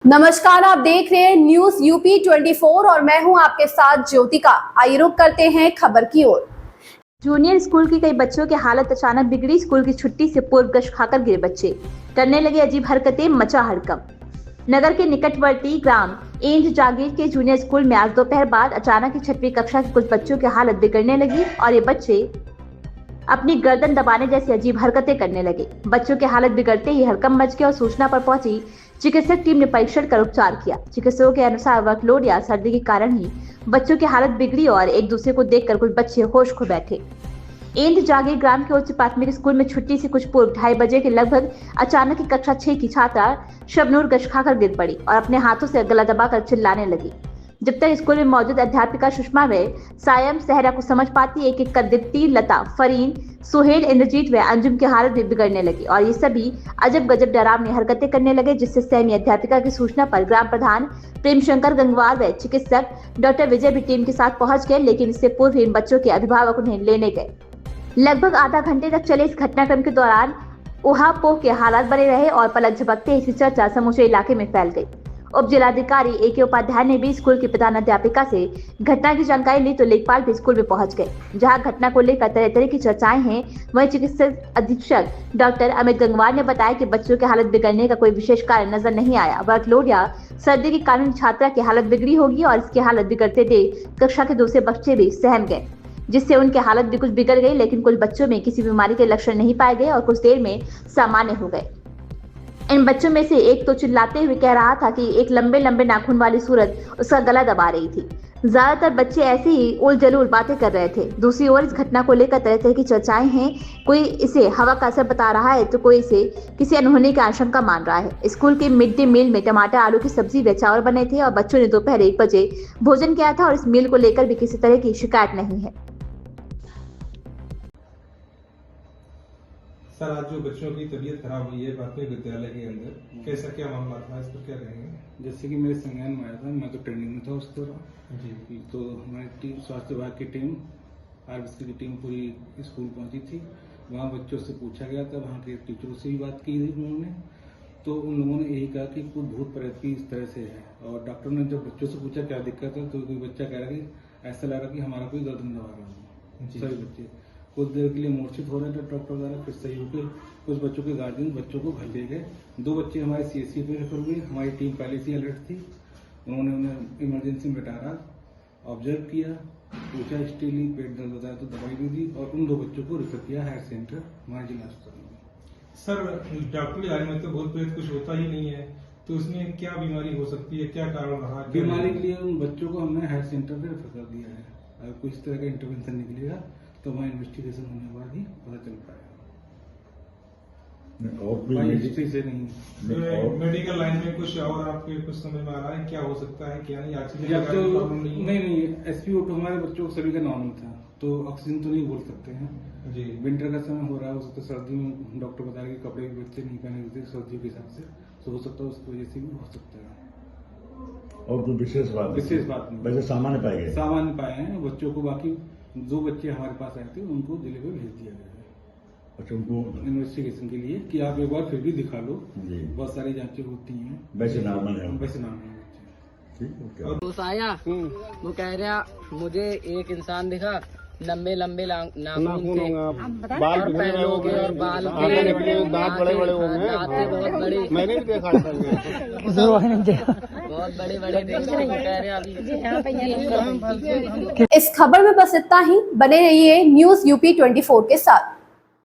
नमस्कार, आप देख रहे हैं न्यूज यूपी 24 और मैं हूं आपके साथ ज्योतिका। आइए रुक करते हैं खबर की ओर। जूनियर स्कूल के कई बच्चों की हालत अचानक बिगड़ी। स्कूल की छुट्टी से पूर्व गश्त खाकर गिरे बच्चे, करने लगे अजीब हरकतें, मचा हड़कंप। नगर के निकटवर्ती ग्राम एंज जागीर के जूनियर स्कूल में आज दोपहर बाद अचानक ही 6वीं कक्षा के कुछ बच्चों की हालत बिगड़ने लगी और ये बच्चे अपनी गर्दन दबाने जैसी अजीब हरकतें करने लगे। बच्चों की हालत बिगड़ते ही हड़कंप मच गया और सूचना पर पहुंची चिकित्सक टीम ने परीक्षण कर उपचार किया। चिकित्सकों के अनुसार वर्कलोड या सर्दी के कारण ही बच्चों की हालत बिगड़ी और एक दूसरे को देखकर कुछ बच्चे होश खो बैठे। एंद जागीर ग्राम के उच्च प्राथमिक स्कूल में छुट्टी से कुछ पूर्व 2:30 बजे के लगभग अचानक ही कक्षा 6 की छात्रा शबनूर गश्त खाकर गिर पड़ी और अपने हाथों से गला दबाकर चिल्लाने लगी। जब तक स्कूल में मौजूद अध्यापिका सुषमा व सायम सहरा को समझ पाती, एक एक कर दीप्ति, लता, फरीन, सुहेल, इंद्रजीत व अंजुम की हालत भी बिगड़ने लगी और ये सभी अजब गजब डरावनी हरकतें करने लगे, जिससे सहमी अध्यापिका की सूचना पर ग्राम प्रधान प्रेम शंकर गंगवार व चिकित्सक डॉक्टर विजय भी टीम के साथ पहुंच गए, लेकिन इससे पूर्व इन बच्चों के अभिभावक उन्हें लेने गए। लगभग आधा घंटे तक चले इस घटनाक्रम के दौरान उहापोह के हालात बने रहे और पलक झपकते इसकी चर्चा समूचे इलाके में फैल गई। उप जिलाधिकारी ए.के. उपाध्याय ने भी स्कूल की प्रधानाध्यापिका से घटना की जानकारी ली तो लेखपाल भी स्कूल में पहुंच गए। जहां घटना को लेकर तरह तरह की चर्चाएं हैं, वहीं चिकित्सक अधीक्षक डॉक्टर अमित गंगवार ने बताया कि बच्चों की हालत बिगड़ने का कोई विशेष कारण नजर नहीं आया। वर्कलोड या सर्दी के कारण छात्रा की हालत बिगड़ी होगी और इसकी हालत बिगड़ते देख कक्षा के दूसरे बच्चे भी सहम गए, जिससे उनकी हालत भी कुछ बिगड़ गई, लेकिन कुछ बच्चों में किसी बीमारी के लक्षण नहीं पाए गए और कुछ देर में सामान्य हो गए। इन बच्चों में से एक तो चिल्लाते हुए कह रहा था कि एक लंबे लंबे नाखून वाली सूरत उसका गला दबा रही थी। ज्यादातर बच्चे ऐसे ही उल जलूल बातें कर रहे थे। दूसरी ओर इस घटना को लेकर तरह तरह की चर्चाएं हैं। कोई इसे हवा का असर बता रहा है तो कोई इसे किसी अनहोनी की आशंका मान रहा है। स्कूल के मिड डे मील में टमाटर, आलू की सब्जी व चावल बने थे और बच्चों ने दोपहर 1 बजे भोजन किया था और इस मील को लेकर भी किसी तरह की शिकायत नहीं है। सर, आज जो बच्चों की तबीयत खराब हुई है प्राथमिक विद्यालय के अंदर, कैसा क्या मामला था, इस पर क्या कहेंगे? जैसे कि मेरे संज्ञान में आया था, मैं तो ट्रेनिंग में था उस दौरान जी, तो हमारी टीम, स्वास्थ्य विभाग की टीम, आरबीसी की टीम पूरी स्कूल पहुंची थी। वहाँ बच्चों से पूछा गया था, वहाँ के टीचरों से भी बात की थी उन्होंने, तो उन लोगों ने यही कहा कि कुछ भूत प्रेत की इस तरह से है। और डॉक्टर ने जब बच्चों से पूछा क्या दिक्कत है, तो कोई बच्चा कह रहा कि ऐसा लग रहा कि हमारा कोई गर्दन दबा रहा हो। सभी बच्चे कुछ देर के लिए मूर्छित हो रहे थे डॉक्टर द्वारा, फिर सही होकर कुछ बच्चों के गार्जियन बच्चों को घर ले गए। 2 बच्चे हमारे सीएससी पे रेफर हुए। हमारी टीम पहले से अलर्ट थी, उन्होंने उन्हें इमरजेंसी में बैठाया, ऑब्जर्व किया, पूछा हिस्ट्री ली, पेट दर्द बताया तो दवाई भी दी और उन 2 बच्चों को रेफर किया हायर सेंटर हमारे जिला अस्पताल में। सर, डॉक्टर के बारे में तो भूत प्रेत कुछ होता ही नहीं है, तो उसमें क्या बीमारी हो सकती है, क्या कारण रहा? बीमारी के लिए उन बच्चों को हमने हायर सेंटर पे रेफर कर दिया है। अगर कोई इस तरह का इंटरवेंशन निकलेगा तो वहाँ इन्वेस्टिगेशन होने के बाद ही पता चल पाएगा। और कोई हिस्ट्री से नहीं, मेडिकल लाइन में कुछ और आपके कुछ समझ में आ रहा है क्या हो सकता है, क्या नहीं? नहीं, एसपीओ2 हमारे बच्चों को सभी का नॉर्मल था, तो ऑक्सीजन तो नहीं बोल सकते हैं जी। विंटर का समय हो रहा है, हो सकता है सर्दी में डॉक्टर बता रहे कि कपड़े भी बच्चे नहीं पहने होते सर्दियों के हिसाब से, तो हो सकता है उसकी वजह से भी हो सकता है। और कोई विशेष बात नहीं, वैसे सामान्य पाए गए, सामान्य पाए हैं बच्चों को। बाकी 2 बच्चे हमारे पास आए थे, उनको जिले में भेज दिया गया है। अच्छा, उनको इन्वेस्टिगेशन के लिए कि आप एक बार फिर भी दिखा लो, बहुत सारी जांचें होती हैं, वैसे नॉर्मल है, वैसे नॉर्मल ठीक। और आया वो कह रहा मुझे एक इंसान दिखा, लंबे लंबे नाखून थे, बाल और पैर हो गए और बाल दांत बड़े बड़े हो गए, बहुत बड़े, मैंने भी देखा बहुत बड़े बड़े कह रहे अभी। इस खबर में बस इतना ही। बने रहिए न्यूज यूपी 24 के साथ।